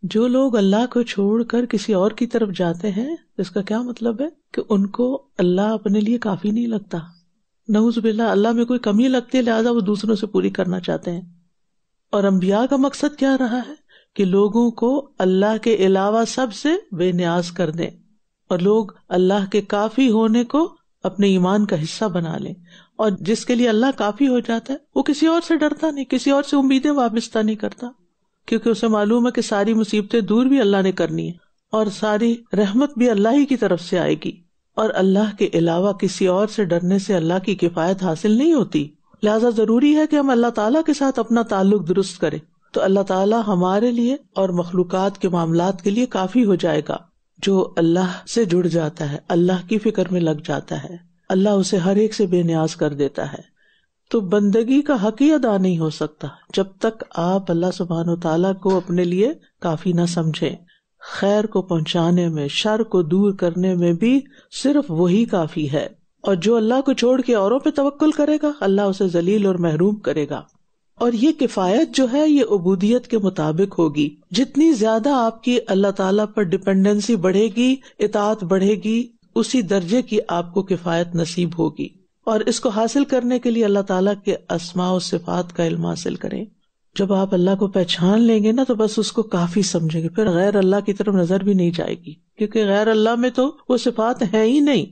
جو لوگ اللہ کو چھوڑ کر کسی اور کی طرف جاتے ہیں، اس کا کیا مطلب ہے کہ ان کو اللہ اپنے لیے کافی نہیں لگتا. نعوذ باللہ، اللہ میں کوئی کمی لگتی ہے لہٰذا وہ دوسروں سے پوری کرنا چاہتے ہیں. اور انبیاء کا مقصد کیا رہا ہے کہ لوگوں کو اللہ کے علاوہ سب سے بے نیاز کر دیں اور لوگ اللہ کے کافی ہونے کو اپنے ایمان کا حصہ بنا لیں. اور جس کے لیے اللہ کافی ہو جاتا ہے وہ کسی اور سے ڈرتا نہیں، کسی اور سے امیدیں وابستہ نہیں کرتا، کیونکہ اسے معلوم ہے کہ ساری مصیبتیں دور بھی اللہ نے کرنی ہے اور ساری رحمت بھی اللہ ہی کی طرف سے آئے گی. اور اللہ کے علاوہ کسی اور سے ڈرنے سے اللہ کی کفایت حاصل نہیں ہوتی. لہٰذا ضروری ہے کہ ہم اللہ تعالیٰ کے ساتھ اپنا تعلق درست کریں تو اللہ تعالیٰ ہمارے لیے اور مخلوقات کے معاملات کے لیے کافی ہو جائے گا. جو اللہ سے جڑ جاتا ہے، اللہ کی فکر میں لگ جاتا ہے، اللہ اسے ہر ایک سے بے نیاز کر دیتا ہے. تو بندگی کا حق ہی ادا نہیں ہو سکتا جب تک آپ اللہ سبحانہ وتعالیٰ کو اپنے لیے کافی نہ سمجھیں. خیر کو پہنچانے میں، شر کو دور کرنے میں بھی صرف وہی کافی ہے. اور جو اللہ کو چھوڑ کے اوروں پہ توکل کرے گا اللہ اسے ذلیل اور محروم کرے گا. اور یہ کفایت جو ہے یہ عبودیت کے مطابق ہوگی. جتنی زیادہ آپ کی اللہ تعالیٰ پر ڈپینڈنسی بڑھے گی، اطاعت بڑھے گی، اسی درجے کی آپ کو کفایت نصیب ہوگی. اور اس کو حاصل کرنے کے لیے اللہ تعالیٰ کے اسماء و صفات کا علم حاصل کریں. جب آپ اللہ کو پہچان لیں گے نا تو بس اس کو کافی سمجھیں گے، پھر غیر اللہ کی طرف نظر بھی نہیں جائے گی، کیونکہ غیر اللہ میں تو وہ صفات ہیں ہی نہیں.